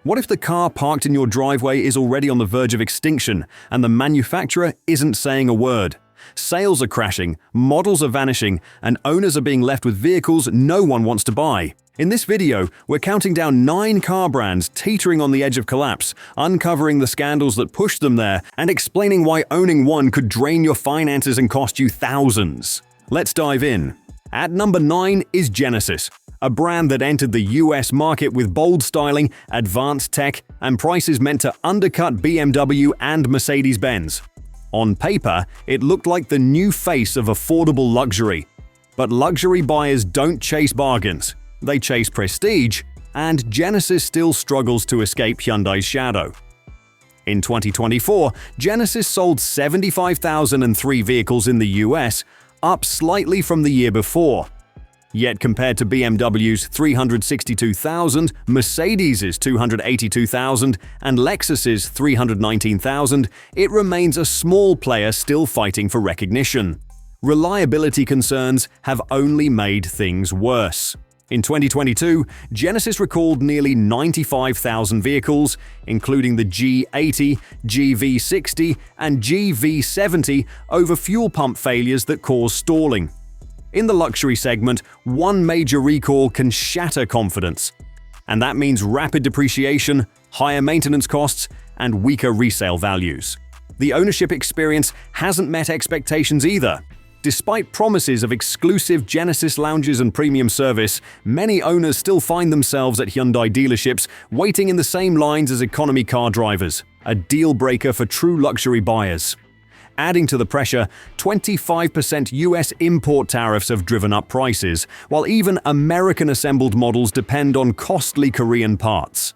What if the car parked in your driveway is already on the verge of extinction and the manufacturer isn't saying a word? Sales are crashing, models are vanishing, and owners are being left with vehicles no one wants to buy. In this video, we're counting down 9 car brands teetering on the edge of collapse, uncovering the scandals that pushed them there, and explaining why owning one could drain your finances and cost you thousands. Let's dive in. At number 9 is Genesis, a brand that entered the US market with bold styling, advanced tech, and prices meant to undercut BMW and Mercedes-Benz. On paper, it looked like the new face of affordable luxury. But luxury buyers don't chase bargains. They chase prestige, and Genesis still struggles to escape Hyundai's shadow. In 2024, Genesis sold 75,003 vehicles in the US, up slightly from the year before. Yet compared to BMW's 362,000, Mercedes' 282,000, and Lexus's 319,000, it remains a small player still fighting for recognition. Reliability concerns have only made things worse. In 2022, Genesis recalled nearly 95,000 vehicles, including the G80, GV60, and GV70, over fuel pump failures that caused stalling. In the luxury segment, one major recall can shatter confidence. And that means rapid depreciation, higher maintenance costs, and weaker resale values. The ownership experience hasn't met expectations either. Despite promises of exclusive Genesis lounges and premium service, many owners still find themselves at Hyundai dealerships waiting in the same lines as economy car drivers, a deal breaker for true luxury buyers. Adding to the pressure, 25% US import tariffs have driven up prices, while even American-assembled models depend on costly Korean parts.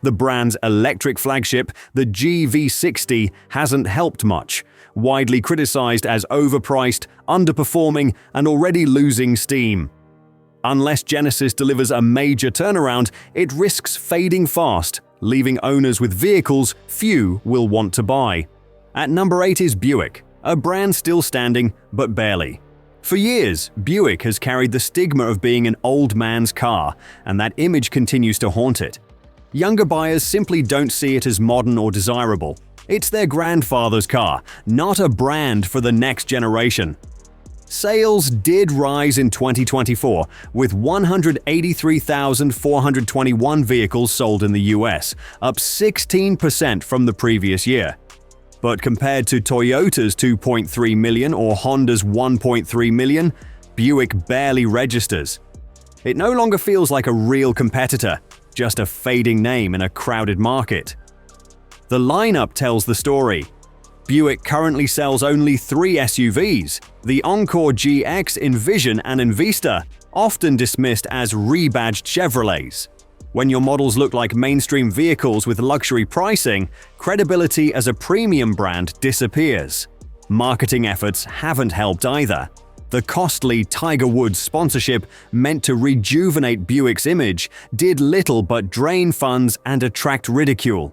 The brand's electric flagship, the GV60, hasn't helped much, widely criticized as overpriced, underperforming, and already losing steam. Unless Genesis delivers a major turnaround, it risks fading fast, leaving owners with vehicles few will want to buy. At number 8 is Buick, a brand still standing, but barely. For years, Buick has carried the stigma of being an old man's car, and that image continues to haunt it. Younger buyers simply don't see it as modern or desirable. It's their grandfather's car, not a brand for the next generation. Sales did rise in 2024, with 183,421 vehicles sold in the US, up 16% from the previous year. But compared to Toyota's 2.3 million or Honda's 1.3 million, Buick barely registers. It no longer feels like a real competitor, just a fading name in a crowded market. The lineup tells the story. Buick currently sells only 3 SUVs, the Encore GX, Envision, and Envista, often dismissed as rebadged Chevrolets. When your models look like mainstream vehicles with luxury pricing, credibility as a premium brand disappears. Marketing efforts haven't helped either. The costly Tiger Woods sponsorship, meant to rejuvenate Buick's image, did little but drain funds and attract ridicule.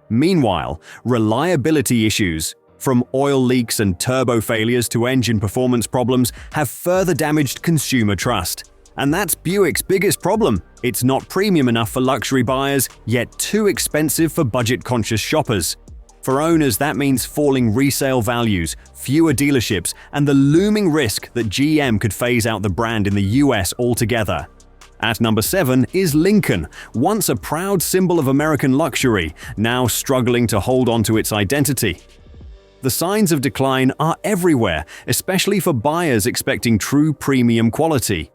Meanwhile, reliability issues, from oil leaks and turbo failures to engine performance problems, have further damaged consumer trust. And that's Buick's biggest problem. It's not premium enough for luxury buyers, yet too expensive for budget-conscious shoppers. For owners, that means falling resale values, fewer dealerships, and the looming risk that GM could phase out the brand in the US altogether. At number 7 is Lincoln, once a proud symbol of American luxury, now struggling to hold on to its identity. The signs of decline are everywhere, especially for buyers expecting true premium quality.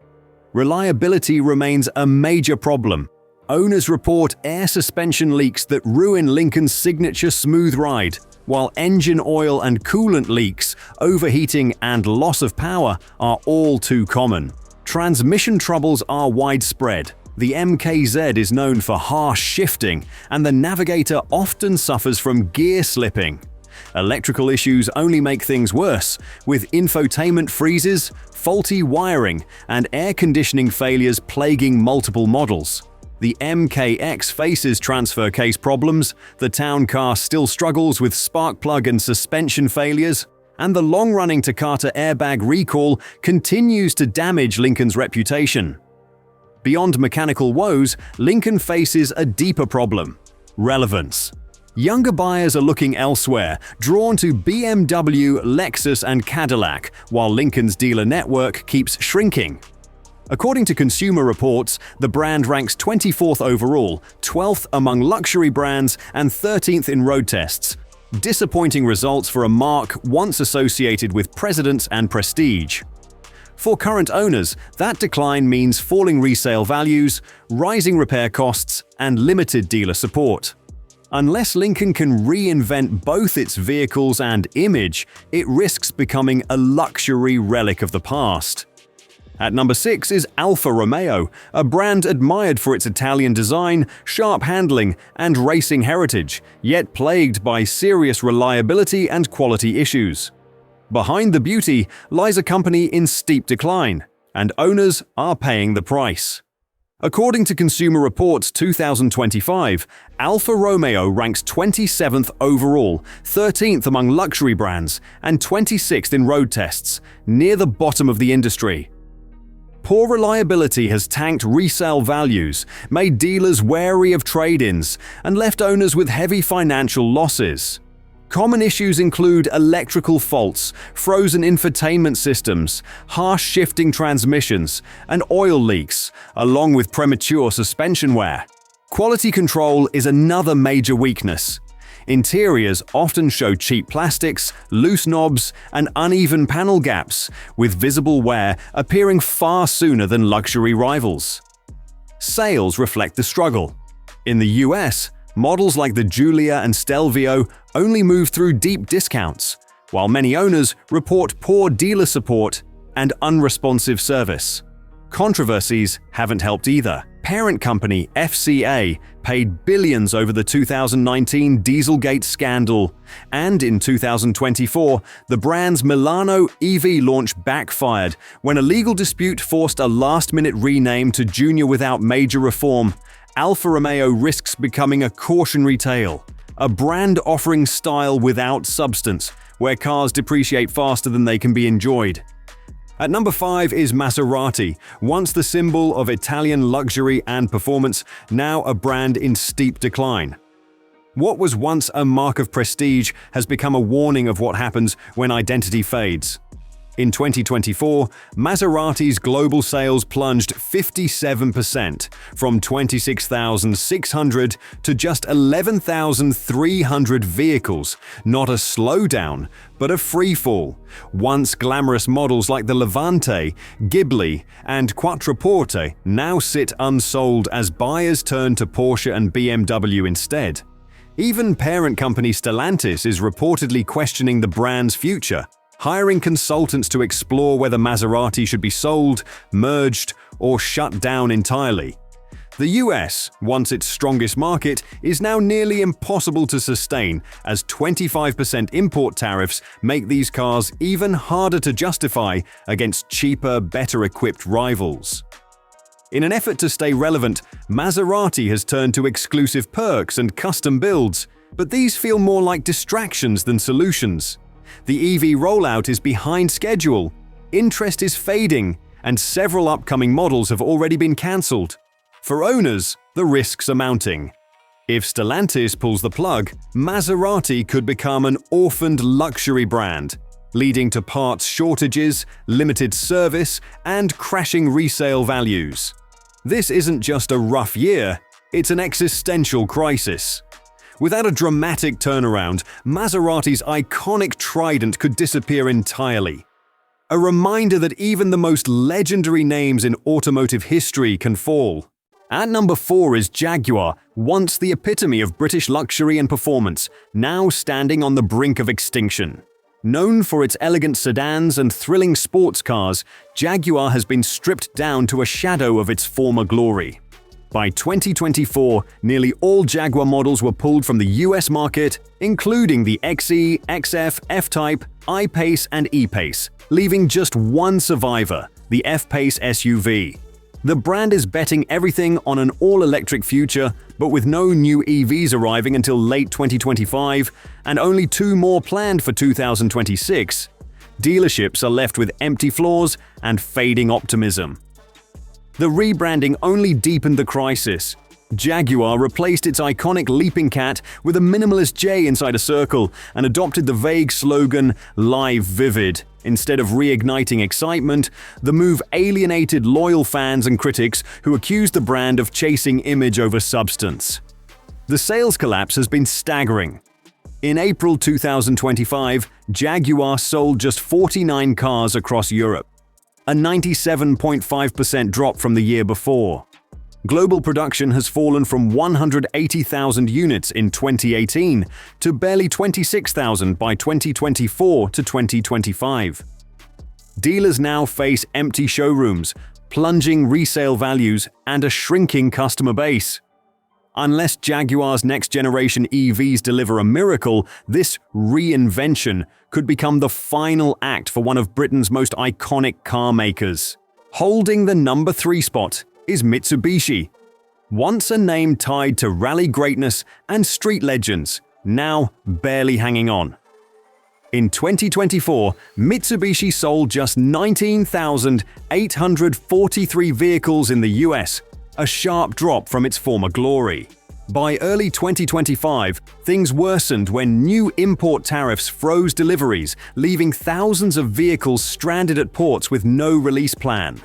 Reliability remains a major problem. Owners report air suspension leaks that ruin Lincoln's signature smooth ride, while engine oil and coolant leaks, overheating, and loss of power are all too common. Transmission troubles are widespread. The MKZ is known for harsh shifting, and the Navigator often suffers from gear slipping. Electrical issues only make things worse, with infotainment freezes, faulty wiring, and air conditioning failures plaguing multiple models. The MKX faces transfer case problems, the town car still struggles with spark plug and suspension failures, and the long-running Takata airbag recall continues to damage Lincoln's reputation. Beyond mechanical woes, Lincoln faces a deeper problem. relevance. Younger buyers are looking elsewhere, drawn to BMW, Lexus, and Cadillac, while Lincoln's dealer network keeps shrinking. According to Consumer Reports, the brand ranks 24th overall, 12th among luxury brands, and 13th in road tests. Disappointing results for a marque once associated with precedence and prestige. For current owners, that decline means falling resale values, rising repair costs, and limited dealer support. Unless Lincoln can reinvent both its vehicles and image, it risks becoming a luxury relic of the past. At number 6 is Alfa Romeo, a brand admired for its Italian design, sharp handling, and racing heritage, yet plagued by serious reliability and quality issues. Behind the beauty lies a company in steep decline, and owners are paying the price. According to Consumer Reports 2025, Alfa Romeo ranks 27th overall, 13th among luxury brands, and 26th in road tests, near the bottom of the industry. Poor reliability has tanked resale values, made dealers wary of trade-ins, and left owners with heavy financial losses. Common issues include electrical faults, frozen infotainment systems, harsh shifting transmissions, and oil leaks, along with premature suspension wear. Quality control is another major weakness. Interiors often show cheap plastics, loose knobs, and uneven panel gaps, with visible wear appearing far sooner than luxury rivals. Sales reflect the struggle. In the US, models like the Giulia and Stelvio only move through deep discounts, while many owners report poor dealer support and unresponsive service. Controversies haven't helped either. Parent company FCA paid billions over the 2019 Dieselgate scandal, and in 2024, the brand's Milano EV launch backfired when a legal dispute forced a last-minute rename to Junior without major reform. Alfa Romeo risks becoming a cautionary tale, a brand offering style without substance, where cars depreciate faster than they can be enjoyed. At number 5 is Maserati, once the symbol of Italian luxury and performance, now a brand in steep decline. What was once a mark of prestige has become a warning of what happens when identity fades. In 2024, Maserati's global sales plunged 57%, from 26,600 to just 11,300 vehicles, not a slowdown, but a freefall. Once glamorous models like the Levante, Ghibli, and Quattroporte now sit unsold as buyers turn to Porsche and BMW instead. Even parent company Stellantis is reportedly questioning the brand's future, hiring consultants to explore whether Maserati should be sold, merged, or shut down entirely. The US, once its strongest market, is now nearly impossible to sustain, as 25% import tariffs make these cars even harder to justify against cheaper, better-equipped rivals. In an effort to stay relevant, Maserati has turned to exclusive perks and custom builds, but these feel more like distractions than solutions. The EV rollout is behind schedule, interest is fading, and several upcoming models have already been cancelled. For owners, the risks are mounting. If Stellantis pulls the plug, Maserati could become an orphaned luxury brand, leading to parts shortages, limited service, and crashing resale values. This isn't just a rough year, it's an existential crisis. Without a dramatic turnaround, Maserati's iconic trident could disappear entirely. A reminder that even the most legendary names in automotive history can fall. At number 4 is Jaguar, once the epitome of British luxury and performance, now standing on the brink of extinction. Known for its elegant sedans and thrilling sports cars, Jaguar has been stripped down to a shadow of its former glory. By 2024, nearly all Jaguar models were pulled from the US market, including the XE, XF, F-Type, I-Pace, and E-Pace, leaving just one survivor, the F-Pace SUV. The brand is betting everything on an all-electric future, but with no new EVs arriving until late 2025 and only 2 more planned for 2026, dealerships are left with empty floors and fading optimism. The rebranding only deepened the crisis. Jaguar replaced its iconic leaping cat with a minimalist J inside a circle and adopted the vague slogan "Live Vivid." Instead of reigniting excitement, the move alienated loyal fans and critics who accused the brand of chasing image over substance. The sales collapse has been staggering. In April 2025, Jaguar sold just 49 cars across Europe, a 97.5% drop from the year before. Global production has fallen from 180,000 units in 2018 to barely 26,000 by 2024 to 2025. Dealers now face empty showrooms, plunging resale values, and a shrinking customer base. Unless Jaguar's next-generation EVs deliver a miracle, this reinvention could become the final act for one of Britain's most iconic car makers. Holding the number 3 spot is Mitsubishi. Once a name tied to rally greatness and street legends, now barely hanging on. In 2024, Mitsubishi sold just 19,843 vehicles in the US, a sharp drop from its former glory. By early 2025, things worsened when new import tariffs froze deliveries, leaving thousands of vehicles stranded at ports with no release plan.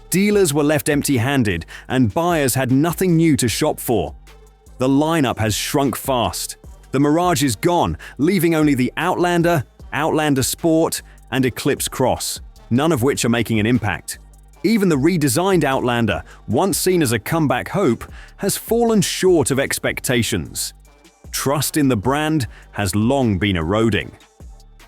Dealers were left empty-handed, and buyers had nothing new to shop for. The lineup has shrunk fast. The Mirage is gone, leaving only the Outlander, Outlander Sport, and Eclipse Cross, none of which are making an impact. Even the redesigned Outlander, once seen as a comeback hope, has fallen short of expectations. Trust in the brand has long been eroding.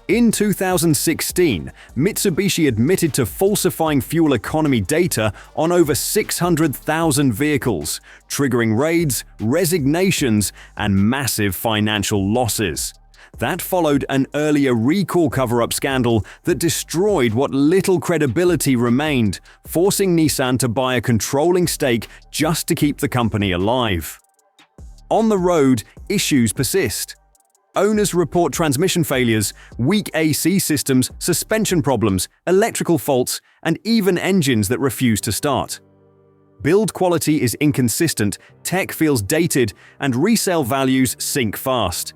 In 2016, Mitsubishi admitted to falsifying fuel economy data on over 600,000 vehicles, triggering raids, resignations, and massive financial losses. That followed an earlier recall cover-up scandal that destroyed what little credibility remained, forcing Nissan to buy a controlling stake just to keep the company alive. On the road, issues persist. Owners report transmission failures, weak AC systems, suspension problems, electrical faults, and even engines that refuse to start. Build quality is inconsistent, tech feels dated, and resale values sink fast.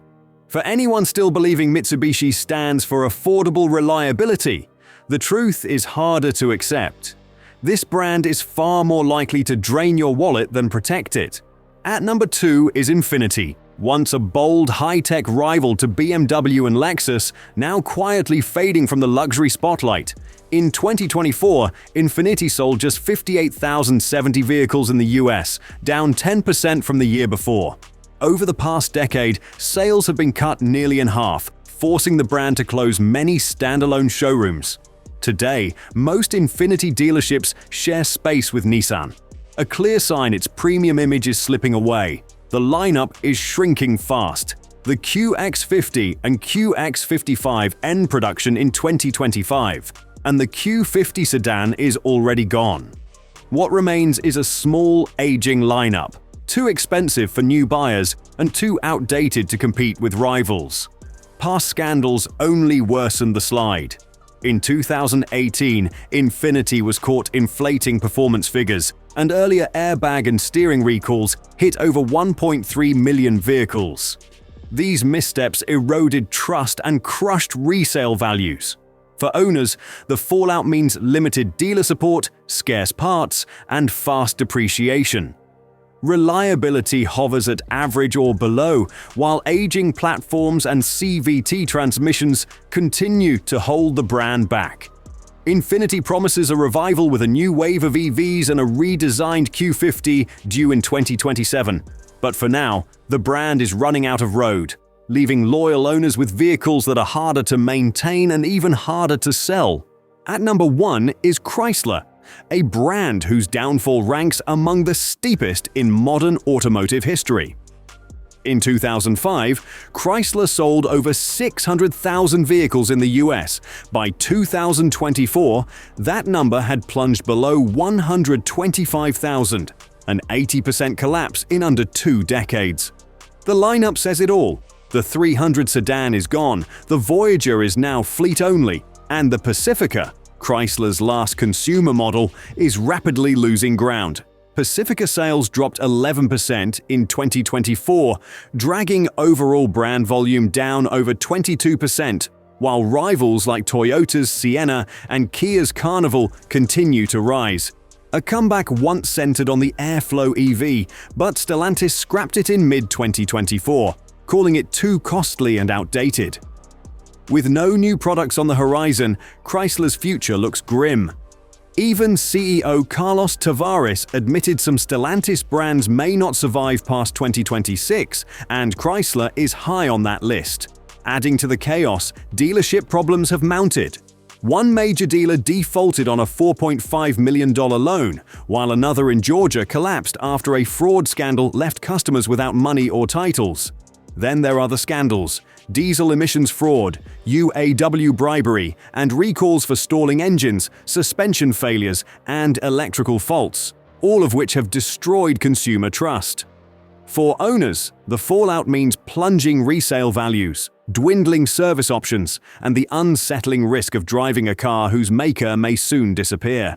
For anyone still believing Mitsubishi stands for affordable reliability, the truth is harder to accept. This brand is far more likely to drain your wallet than protect it. At number 2 is Infiniti. Once a bold, high-tech rival to BMW and Lexus, now quietly fading from the luxury spotlight. In 2024, Infiniti sold just 58,070 vehicles in the US, down 10% from the year before. Over the past decade, sales have been cut nearly in half, forcing the brand to close many standalone showrooms. Today, most Infiniti dealerships share space with Nissan, a clear sign its premium image is slipping away. The lineup is shrinking fast. The QX50 and QX55 end production in 2025, and the Q50 sedan is already gone. What remains is a small, aging lineup, too expensive for new buyers and too outdated to compete with rivals. Past scandals only worsened the slide. In 2018, Infiniti was caught inflating performance figures, and earlier airbag and steering recalls hit over 1.3 million vehicles. These missteps eroded trust and crushed resale values. For owners, the fallout means limited dealer support, scarce parts, and fast depreciation. Reliability hovers at average or below, while aging platforms and CVT transmissions continue to hold the brand back. Infiniti promises a revival with a new wave of EVs and a redesigned Q50 due in 2027. But for now, the brand is running out of road, leaving loyal owners with vehicles that are harder to maintain and even harder to sell. At number 1 is Chrysler, a brand whose downfall ranks among the steepest in modern automotive history. In 2005, Chrysler sold over 600,000 vehicles in the US. By 2024, that number had plunged below 125,000, an 80% collapse in under 2 decades. The lineup says it all. The 300 sedan is gone, the Voyager is now fleet-only, and the Pacifica, Chrysler's last consumer model, is rapidly losing ground. Pacifica sales dropped 11% in 2024, dragging overall brand volume down over 22%, while rivals like Toyota's Sienna and Kia's Carnival continue to rise. A comeback once centered on the Airflow EV, but Stellantis scrapped it in mid-2024, calling it too costly and outdated. With no new products on the horizon, Chrysler's future looks grim. Even CEO Carlos Tavares admitted some Stellantis brands may not survive past 2026, and Chrysler is high on that list. Adding to the chaos, dealership problems have mounted. One major dealer defaulted on a $4.5 million loan, while another in Georgia collapsed after a fraud scandal left customers without money or titles. Then there are the scandals: diesel emissions fraud, UAW bribery, and recalls for stalling engines, suspension failures, and electrical faults, all of which have destroyed consumer trust. For owners, the fallout means plunging resale values, dwindling service options, and the unsettling risk of driving a car whose maker may soon disappear.